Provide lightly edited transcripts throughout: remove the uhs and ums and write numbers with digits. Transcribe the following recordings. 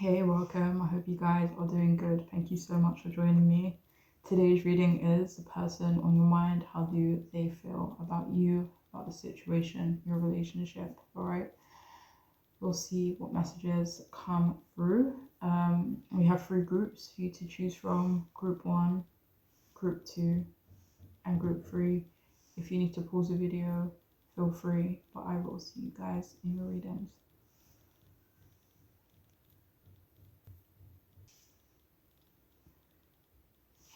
Hey, welcome. I hope you guys are doing good. Thank you so much for joining me. Today's reading is the person on your mind. How do they feel about you, about the situation, your relationship? All right. We'll see what messages come through. We have 3 groups for you to choose from: Group 1, Group 2, and Group 3. If you need to pause the video, feel free, but I will see you guys in your readings.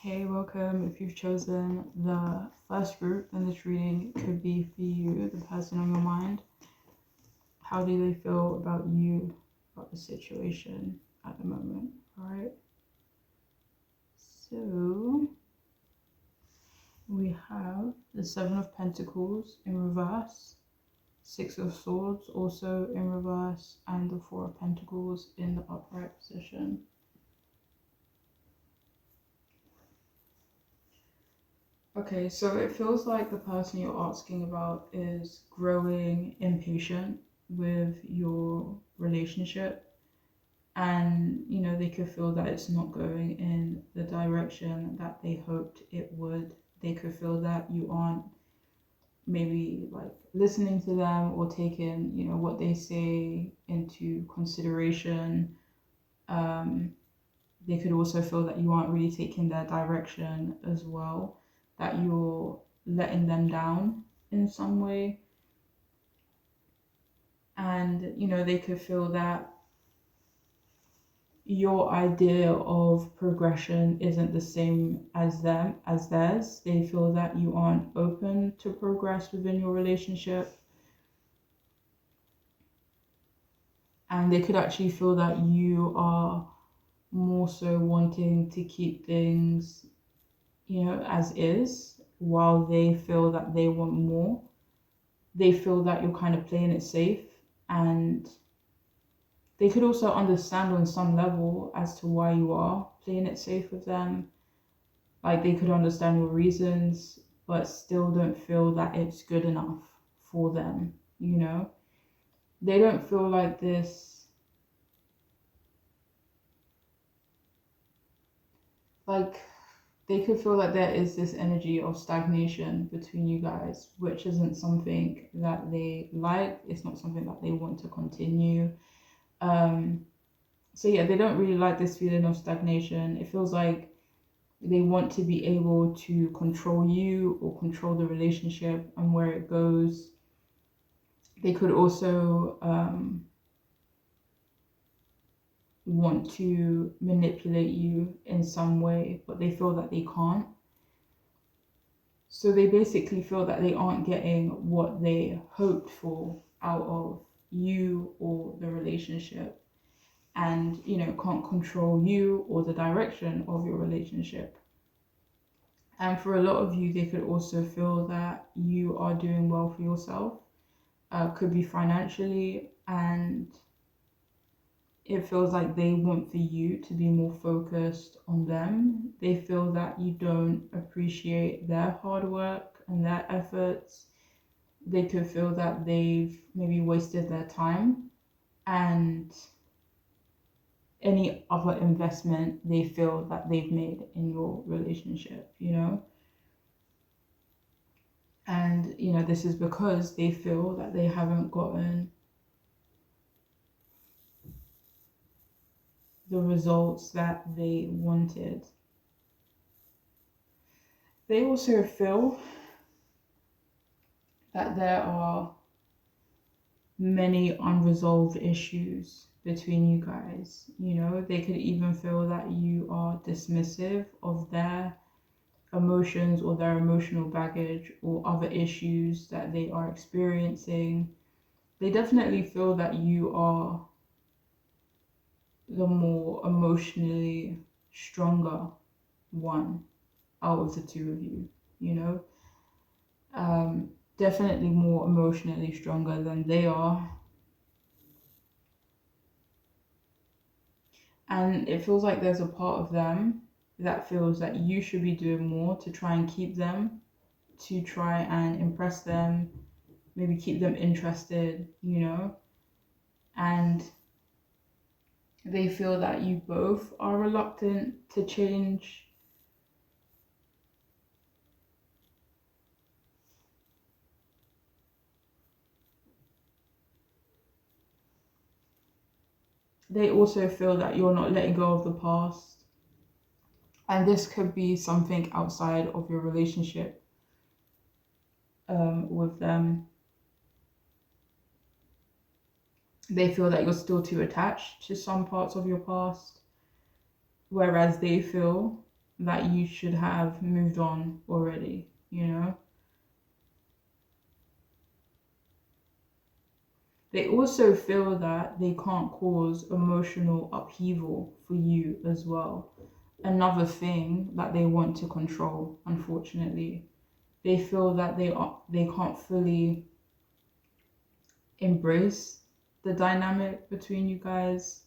Hey, welcome. If you've chosen the first group, then this reading could be for you, the person on your mind. How do they feel about you, about the situation at the moment? All right. So we have the 7 of Pentacles in reverse, 6 of Swords also in reverse, and the 4 of Pentacles in the upright position. Okay, so it feels like the person you're asking about is growing impatient with your relationship, and they could feel that it's not going in the direction that they hoped it would. They could feel that you aren't maybe like listening to them or taking what they say into consideration. They could also feel that you aren't really taking their direction as well, that you're letting them down in some way. And they could feel that your idea of progression isn't the same as theirs. They feel that you aren't open to progress within your relationship, and they could actually feel that you are more so wanting to keep things as is, while they feel that they want more. They feel that you're kind of playing it safe, and they could also understand on some level as to why you are playing it safe with them. Like, they could understand your reasons, but still don't feel that it's good enough for them. They don't feel like this, like, they could feel like there is this energy of stagnation between you guys, which isn't something that they like. It's not something that they want to continue. So yeah, they don't really like this feeling of stagnation. It feels like they want to be able to control you or control the relationship and where it goes. They could also want to manipulate you in some way, but they feel that they can't. So they basically feel that they aren't getting what they hoped for out of you or the relationship, and can't control you or the direction of your relationship. And for a lot of you, they could also feel that you are doing well for yourself, could be financially, and it feels like they want for you to be more focused on them. They feel that you don't appreciate their hard work and their efforts. They could feel that they've maybe wasted their time and any other investment they feel that they've made in your relationship, And, this is because they feel that they haven't gotten the results that they wanted. They also feel that there are many unresolved issues between you guys. They could even feel that you are dismissive of their emotions or their emotional baggage or other issues that they are experiencing. They definitely feel that you are the more emotionally stronger one out of the two of you, definitely more emotionally stronger than they are. And it feels like there's a part of them that feels that you should be doing more to try and keep them, to try and impress them, maybe keep them interested, And They feel that you both are reluctant to change. They also feel that you're not letting go of the past. And this could be something outside of your relationship with them. They feel that you're still too attached to some parts of your past, whereas they feel that you should have moved on already, you know? They also feel that they can't cause emotional upheaval for you as well. Another thing that they want to control, unfortunately. They feel that they can't fully embrace the dynamic between you guys.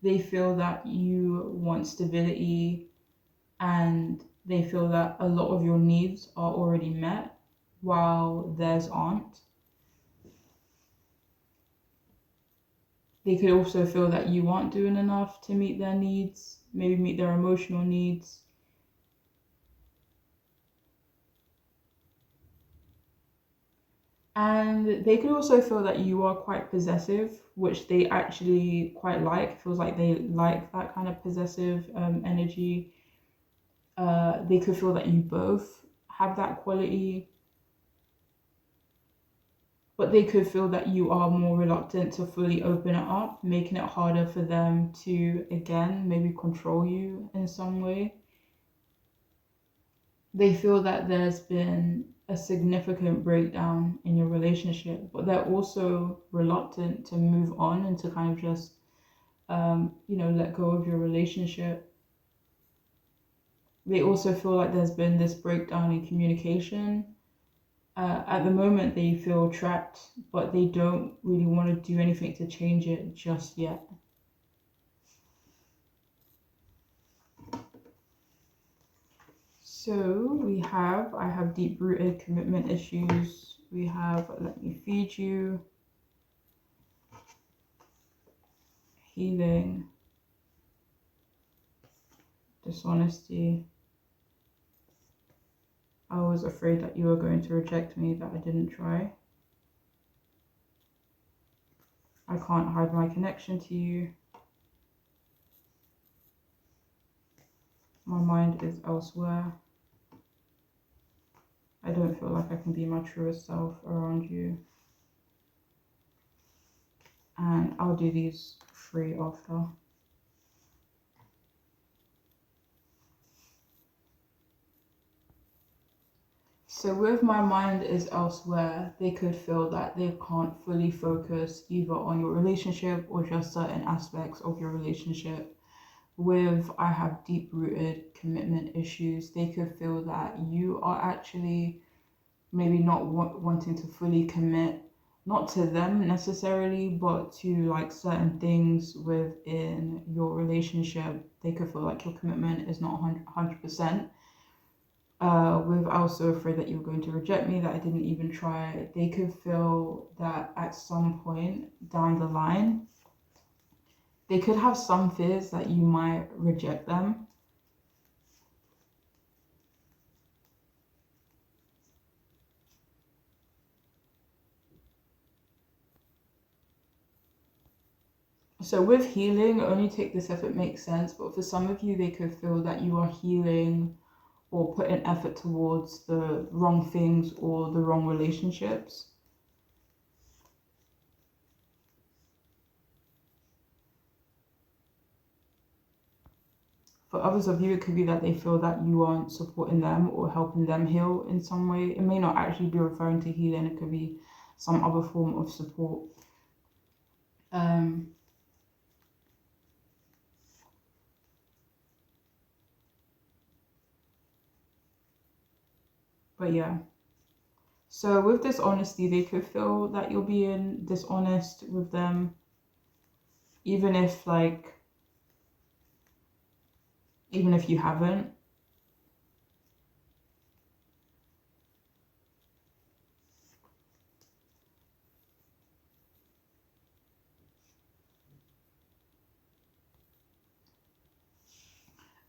They feel that you want stability, and they feel that a lot of your needs are already met while theirs aren't. They could also feel that you aren't doing enough to meet their needs, maybe meet their emotional needs. And they could also feel that you are quite possessive, which they actually quite like. It feels like they like that kind of possessive energy. They could feel that you both have that quality, but they could feel that you are more reluctant to fully open it up, making it harder for them to, again, maybe control you in some way. They feel that there's been a significant breakdown in your relationship, but they're also reluctant to move on and to kind of just, let go of your relationship. They also feel like there's been this breakdown in communication. At the moment, they feel trapped, but they don't really want to do anything to change it just yet. So I have deep rooted commitment issues. We have let me feed you, healing, dishonesty. I was afraid that you were going to reject me, that I didn't try. I can't hide my connection to you. My mind is elsewhere. I don't feel like I can be my truest self around you. And I'll do these free after. So with my mind is elsewhere, they could feel that they can't fully focus either on your relationship or just certain aspects of your relationship. With I have deep rooted commitment issues, they could feel that you are actually maybe not wanting to fully commit, not to them necessarily, but to like certain things within your relationship. They could feel like your commitment is not 100%. With I was so afraid that you were going to reject me that I didn't even try. They could feel that at some point down the line, they could have some fears that you might reject them. So with healing, only take this if it makes sense. But for some of you, they could feel that you are healing or putting effort towards the wrong things or the wrong relationships. For others of you, it could be that they feel that you aren't supporting them or helping them heal in some way. It may not actually be referring to healing, it could be some other form of support. Um, but yeah. So with this honesty, they could feel that you're being dishonest with them, even if even if you haven't.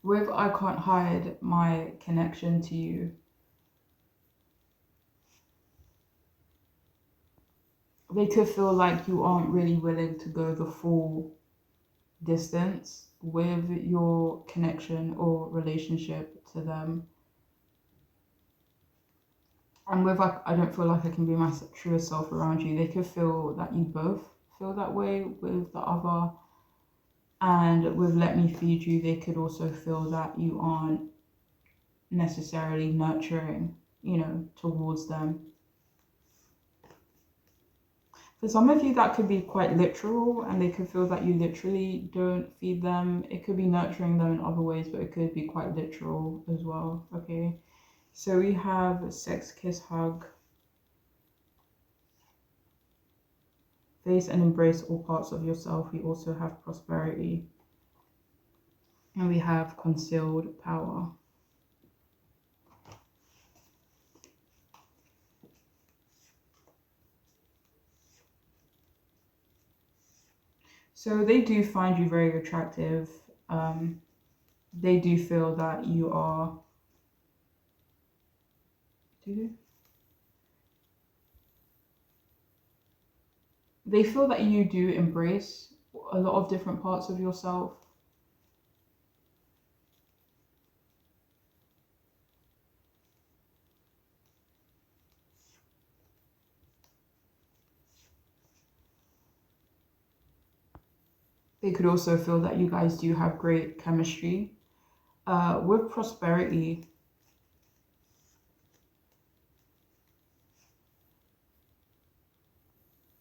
With I can't hide my connection to you, they could feel like you aren't really willing to go the full distance with your connection or relationship to them. And with like, I don't feel like I can be my truest self around you, they could feel that you both feel that way with the other. And with let me feed you, they could also feel that you aren't necessarily nurturing, towards them. For some of you, that could be quite literal, and they could feel that you literally don't feed them. It could be nurturing them in other ways, but it could be quite literal as well. Okay, so we have sex, kiss, hug, face and embrace all parts of yourself. We also have prosperity, and we have concealed power. So they do find you very attractive. They do feel that you are. Do they? They feel that you do embrace a lot of different parts of yourself. They could also feel that you guys do have great chemistry. With prosperity,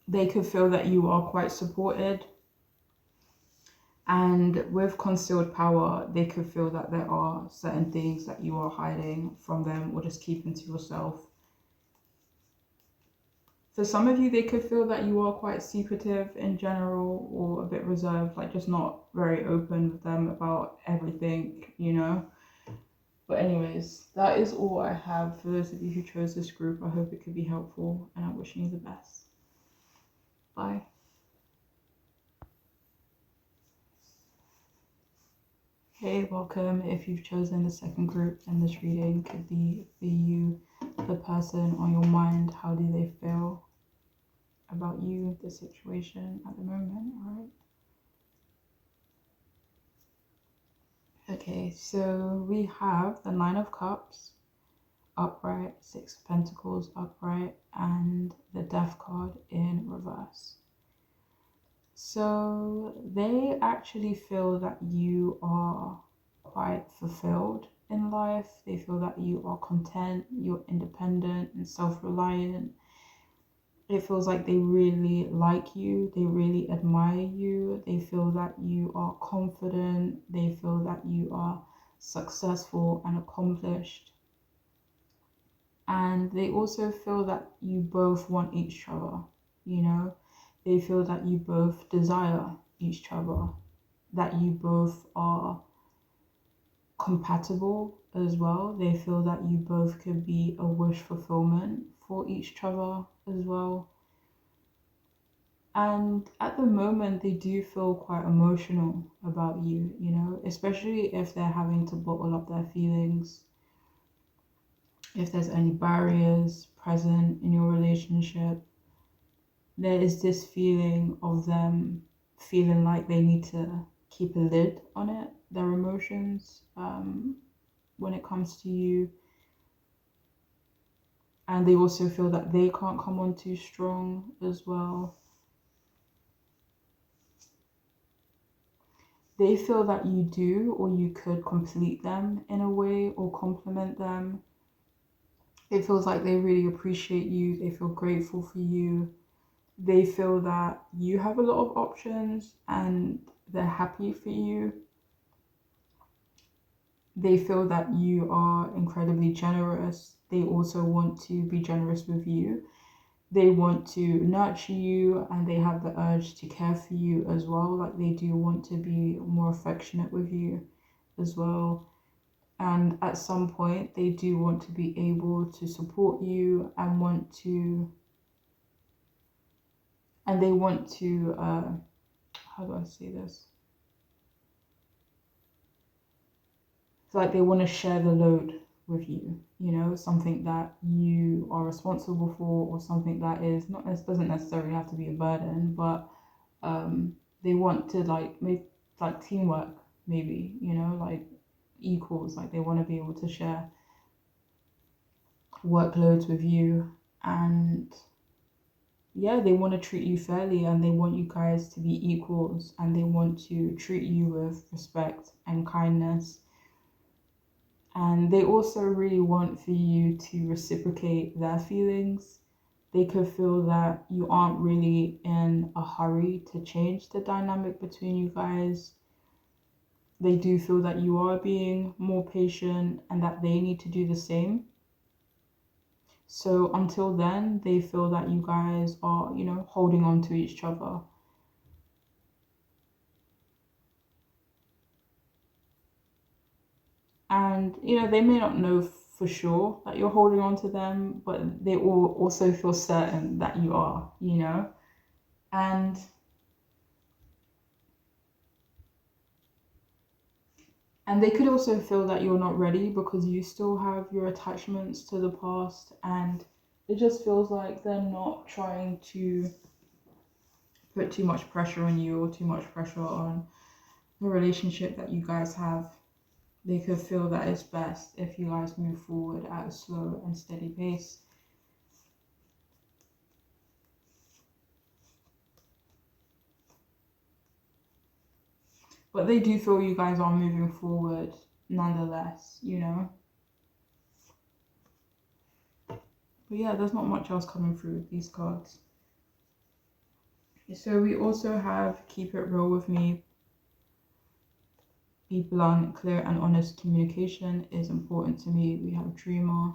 they could feel that you are quite supported. And with concealed power, they could feel that there are certain things that you are hiding from them or just keeping to yourself. For some of you, they could feel that you are quite secretive in general or a bit reserved, like just not very open with them about everything. But anyways, that is all I have for those of you who chose this group. I hope it could be helpful, and I'm wishing you the best. Bye. Hey, welcome. If you've chosen the second group, then this reading could be for you, the person on your mind. How do they feel about you, the situation at the moment? All right. Okay, so we have the Nine of Cups upright, Six of Pentacles upright, and the Death card in reverse. So they actually feel that you are quite fulfilled in life. They feel that you are content, you're independent and self-reliant. It feels like they really like you, they really admire you, they feel that you are confident, they feel that you are successful and accomplished. And they also feel that you both want each other. They feel that you both desire each other, that you both are compatible as well. They feel that you both could be a wish fulfillment for each other as well. And at the moment, they do feel quite emotional about you, especially if they're having to bottle up their feelings. If there's any barriers present in your relationship, there is this feeling of them feeling like they need to keep a lid on it, their emotions, when it comes to you. And they also feel that they can't come on too strong as well. They feel that you do, or you could complete them in a way or complement them. It feels like they really appreciate you. They feel grateful for you. They feel that you have a lot of options and they're happy for you. They feel that you are incredibly generous. They also want to be generous with you. They want to nurture you and they have the urge to care for you as well. Like they do want to be more affectionate with you as well. And at some point, they do want to be able to support you and they want to, how do I say this? feel like they want to share the load with you, you know, something that you are responsible for, or something that is not, it doesn't necessarily have to be a burden, but they want to like make like teamwork, maybe, you know, like equals, like they want to be able to share workloads with you. And yeah, they want to treat you fairly, and they want you guys to be equals, and they want to treat you with respect and kindness. And they also really want for you to reciprocate their feelings. They could feel that you aren't really in a hurry to change the dynamic between you guys. They do feel that you are being more patient and that they need to do the same. So until then, they feel that you guys are, you know, holding on to each other. And, you know, they may not know for sure that you're holding on to them, but they all also feel certain that you are, you know? And they could also feel that you're not ready because you still have your attachments to the past, and it just feels like they're not trying to put too much pressure on you or too much pressure on the relationship that you guys have. They could feel that it's best if you guys move forward at a slow and steady pace. But they do feel you guys are moving forward nonetheless, you know? But yeah, there's not much else coming through with these cards. So we also have keep it real with me. Be blunt, clear and honest communication is important to me. We have dreamer.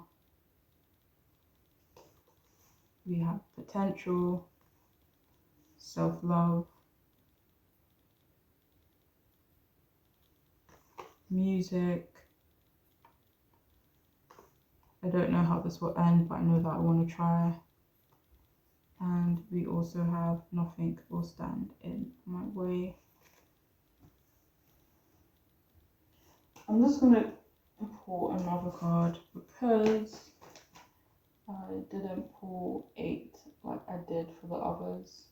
We have potential, self-love, music. I don't know how this will end, but I know that I want to try. And we also have nothing will stand in my way. I'm just going to pull another card because I didn't pull 8 like I did for the others.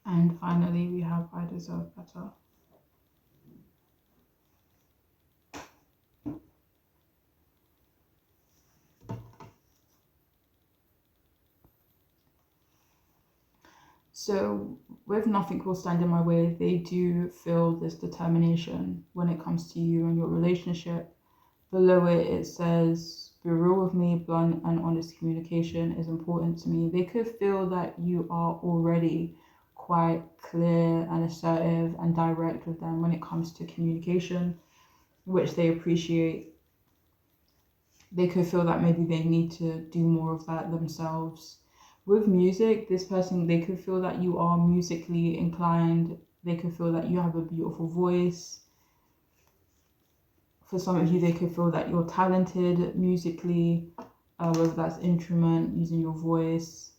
And finally, we have I deserve better. So with nothing will stand in my way, they do feel this determination when it comes to you and your relationship. Below it, it says, be real with me, blunt and honest communication is important to me. They could feel that you are already quite clear and assertive and direct with them when it comes to communication, which they appreciate. They could feel that maybe they need to do more of that themselves. With music, this person, they could feel that you are musically inclined. They could feel that you have a beautiful voice. For some of you, they could feel that you're talented musically, whether that's instrument, using your voice.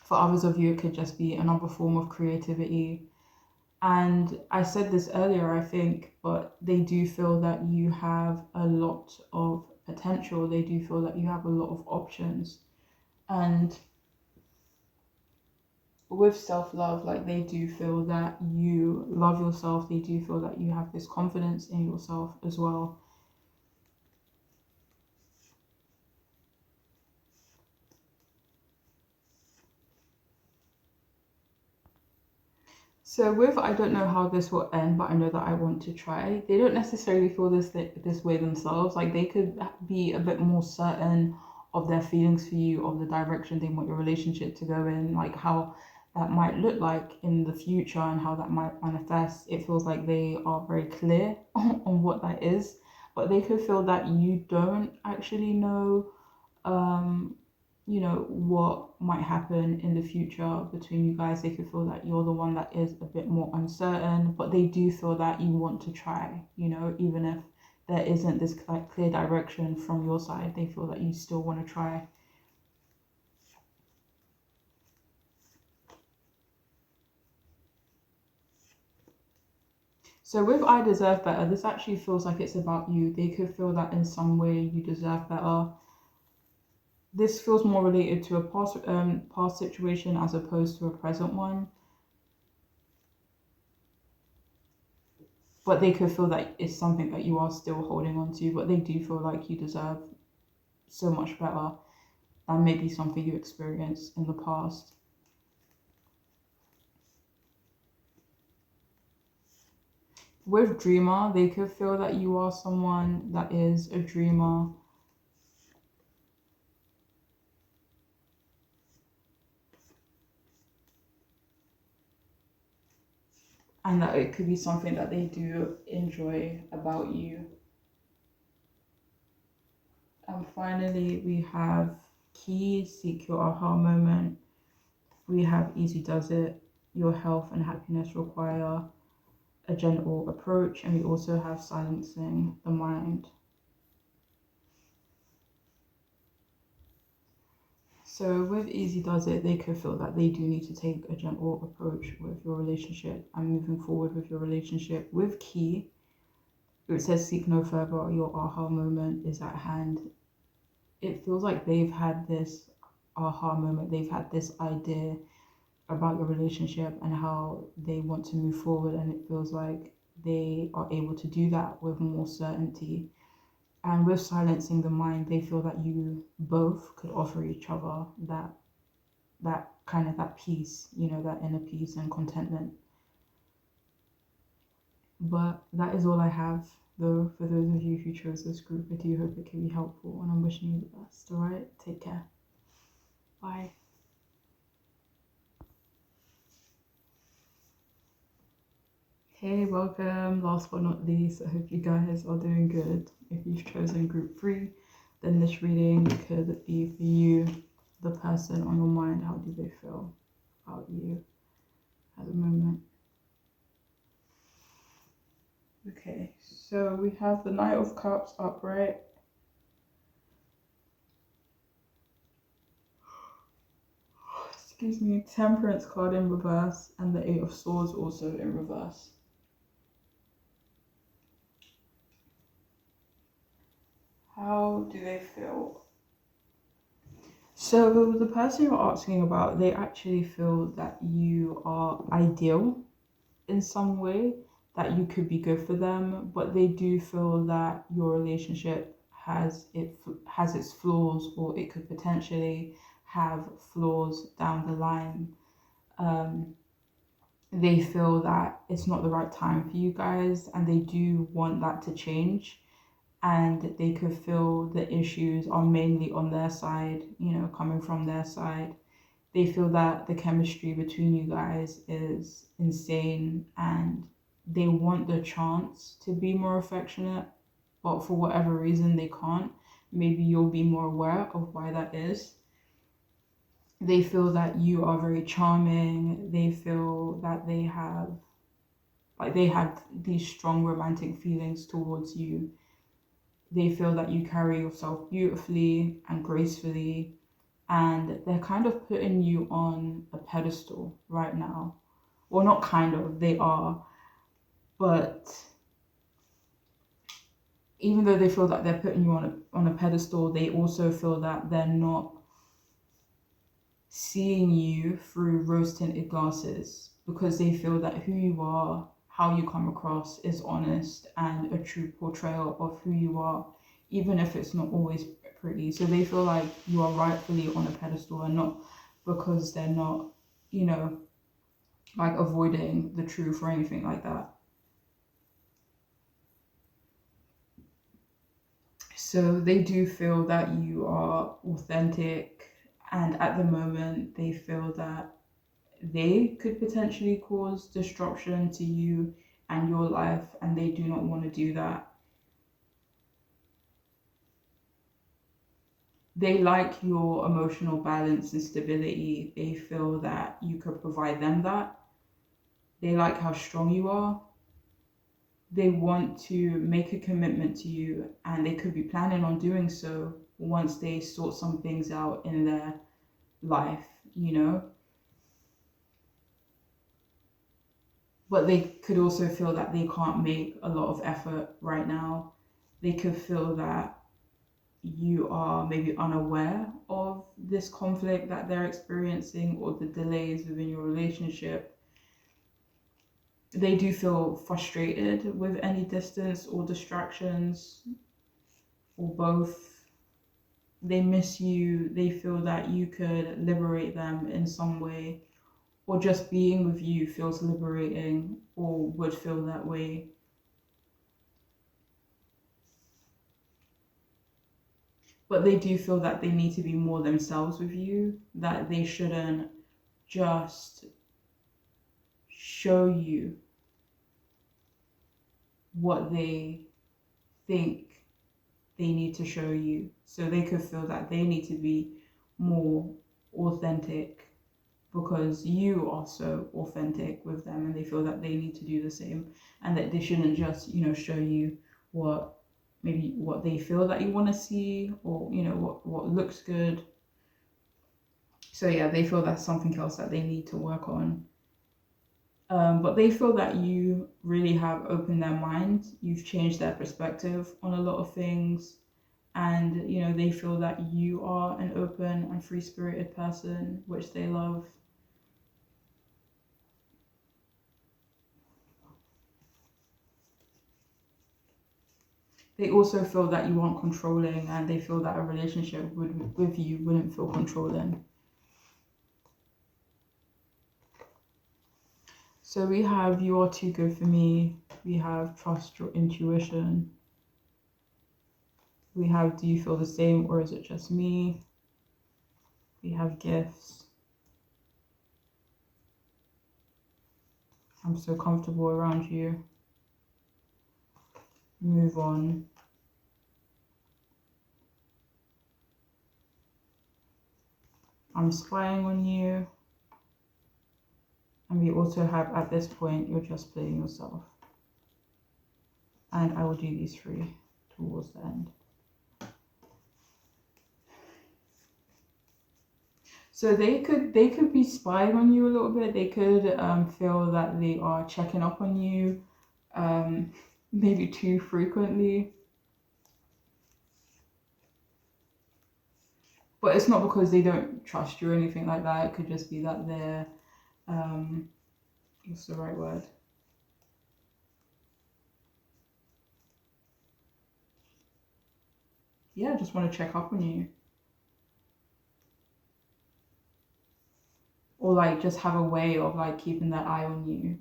For others of you, it could just be another form of creativity. And I said this earlier, I think, but they do feel that you have a lot of potential. They do feel that you have a lot of options. And with self-love, like they do feel that you love yourself. They do feel that you have this confidence in yourself as well. So with I don't know how this will end, but I know that I want to try. They don't necessarily feel this way themselves. Like they could be a bit more certain of their feelings for you, of the direction they want your relationship to go in, like how that might look like in the future and how that might manifest. It feels like they are very clear on what that is, but they could feel that you don't actually know um what might happen in the future between you guys. They could feel that you're the one that is a bit more uncertain, but they do feel that you want to try, even if there isn't this like clear direction from your side, they feel that you still want to try. So with I deserve better, this actually feels like it's about you. They could feel that in some way you deserve better. This feels more related to a past situation as opposed to a present one. But they could feel that it's something that you are still holding on to, but they do feel like you deserve so much better than maybe something you experienced in the past. With dreamer, they could feel that you are someone that is a dreamer. And that it could be something that they do enjoy about you. And finally, we have key, seek your aha moment. We have easy does it. Your health and happiness require a gentle approach. And we also have silencing the mind. So with easy does it, they could feel that they do need to take a gentle approach with your relationship and moving forward with your relationship. With key, it says seek no further, your aha moment is at hand. It feels like they've had this aha moment, they've had this idea about your relationship and how they want to move forward, and it feels like they are able to do that with more certainty. And with silencing the mind, they feel that you both could offer each other that kind of that peace, that inner peace and contentment. But that is all I have, though, for those of you who chose this group. I do hope it can be helpful, and I'm wishing you the best. All right, take care. Bye. Hey, welcome. Last but not least, I hope you guys are doing good. If you've chosen group 3, then this reading could be for you, the person on your mind. How do they feel about you at the moment? Okay, so we have the Knight of Cups upright. Excuse me, Temperance card in reverse, and the Eight of Swords also in reverse. How do they feel? So the person you're asking about, they actually feel that you are ideal in some way, that you could be good for them, but they do feel that your relationship has its flaws, or it could potentially have flaws down the line. They feel that it's not the right time for you guys, and they do want that to change. And they could feel the issues are mainly on their side, coming from their side. They feel that the chemistry between you guys is insane, and they want the chance to be more affectionate, but for whatever reason they can't. Maybe you'll be more aware of why that is. They feel that you are very charming. They feel that they have these strong romantic feelings towards you. They feel that you carry yourself beautifully and gracefully, and they're kind of putting you on a pedestal right now. Well, not kind of, they are. But even though they feel that they're putting you on a pedestal, they also feel that they're not seeing you through rose tinted glasses, because they feel that who you are, how you come across, is honest and a true portrayal of who you are, even if it's not always pretty. So they feel like you are rightfully on a pedestal, and not because they're not, like avoiding the truth or anything like that. So they do feel that you are authentic, and at the moment they feel that they could potentially cause disruption to you and your life, and they do not want to do that. They like your emotional balance and stability. They feel that you could provide them that. They like how strong you are. They want to make a commitment to you, and they could be planning on doing so once they sort some things out in their life, you know. But they could also feel that they can't make a lot of effort right now. They could feel that you are maybe unaware of this conflict that they're experiencing or the delays within your relationship. They do feel frustrated with any distance or distractions or both. They miss you. They feel that you could liberate them in some way, or just being with you feels liberating or would feel that way. But they do feel that they need to be more themselves with you, that they shouldn't just show you what they think they need to show you. So they could feel that they need to be more authentic because you are so authentic with them, and they feel that they need to do the same, and that they shouldn't just, show you what maybe what they feel that you want to see, or what looks good. So yeah, they feel that's something else that they need to work on. But they feel that you really have opened their mind. You've changed their perspective on a lot of things. And, they feel that you are an open and free spirited person, which they love. They also feel that you aren't controlling, and they feel that a relationship with you wouldn't feel controlling. So we have you are too good for me. We have trust your intuition. We have do you feel the same or is it just me? We have gifts. I'm so comfortable around you. Move on. I'm spying on you. And we also have, at this point, you're just playing yourself. And I will do these three towards the end. So they could be spying on you a little bit. They could feel that they are checking up on you, maybe too frequently. But it's not because they don't trust you or anything like that. It could just be that they're, what's the right word? Yeah, just want to check up on you. Or like just have a way of like keeping their eye on you,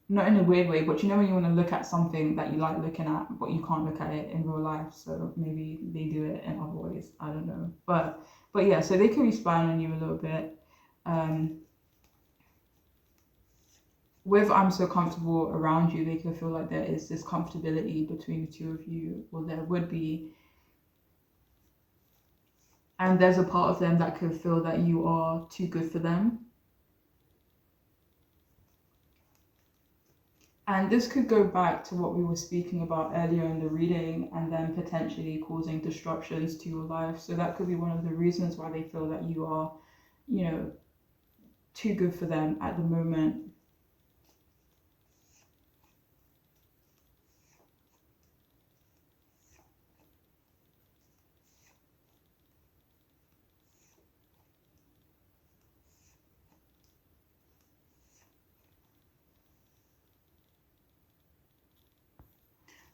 Not in a weird way, but when you want to look at something that you like looking at, but you can't look at it in real life, so maybe they do it in other ways. I don't know, but yeah, so they could be spying on you a little bit. With I'm so comfortable around you, they could feel like there is this comfortability between the two of you, or there would be. And there's a part of them that could feel that you are too good for them. And this could go back to what we were speaking about earlier in the reading, and then potentially causing disruptions to your life. So that could be one of the reasons why they feel that you are, too good for them at the moment.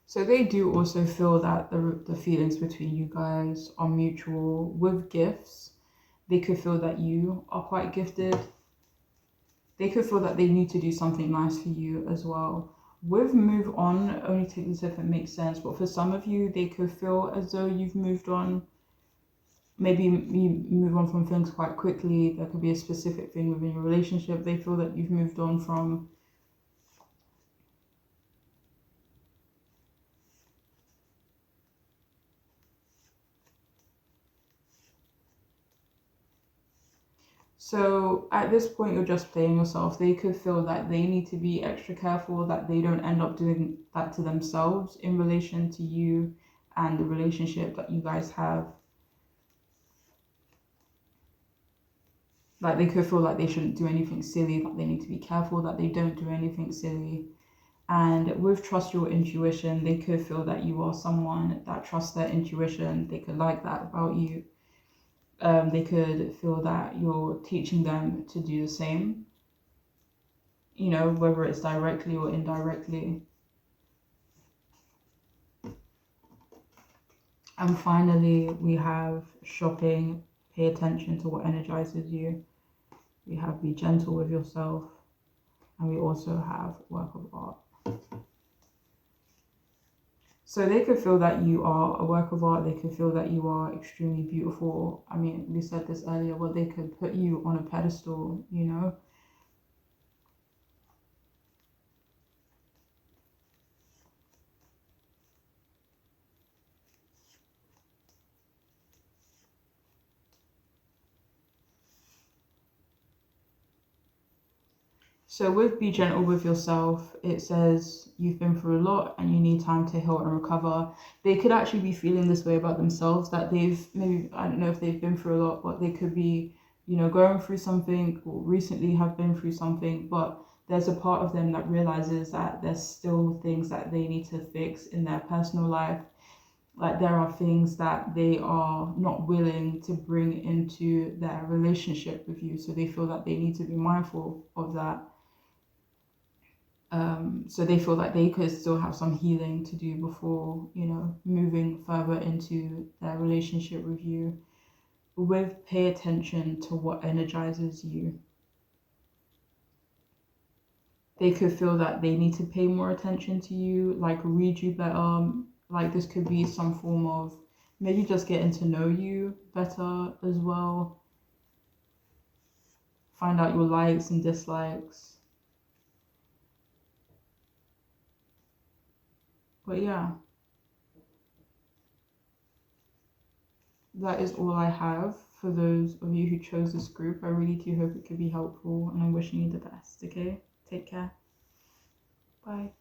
So they do also feel that the feelings between you guys are mutual with gifts. They could feel that you are quite gifted. They could feel that they need to do something nice for you as well. With move on, only take this if it makes sense, but for some of you, they could feel as though you've moved on. Maybe you move on from things quite quickly. There could be a specific thing within your relationship. They feel that you've moved on from. So at this point, you're just playing yourself. They could feel that they need to be extra careful that they don't end up doing that to themselves in relation to you and the relationship that you guys have. Like they could feel like they shouldn't do anything silly, that they need to be careful that they don't do anything silly. And with trust your intuition, they could feel that you are someone that trusts their intuition. They could like that about you. They could feel that you're teaching them to do the same, you know, whether it's directly or indirectly. And finally, we have shopping. Pay attention to what energizes you. We have be gentle with yourself. And we also have work of art. So they could feel that you are a work of art. They could feel that you are extremely beautiful. I mean, we said this earlier, but they could put you on a pedestal, you know. So with be gentle with yourself, it says you've been through a lot and you need time to heal and recover. They could actually be feeling this way about themselves, that they've maybe, I don't know if they've been through a lot, but they could be, you know, going through something or recently have been through something, but there's a part of them that realizes that there's still things that they need to fix in their personal life. Like there are things that they are not willing to bring into their relationship with you. So they feel that they need to be mindful of that. So they feel like they could still have some healing to do before, you know, moving further into their relationship with you. With pay attention to what energizes you. They could feel that they need to pay more attention to you, like read you better. Like this could be some form of maybe just getting to know you better as well. Find out your likes and dislikes. But yeah, that is all I have for those of you who chose this group. I really do hope it could be helpful and I'm wishing you the best, okay? Take care. Bye.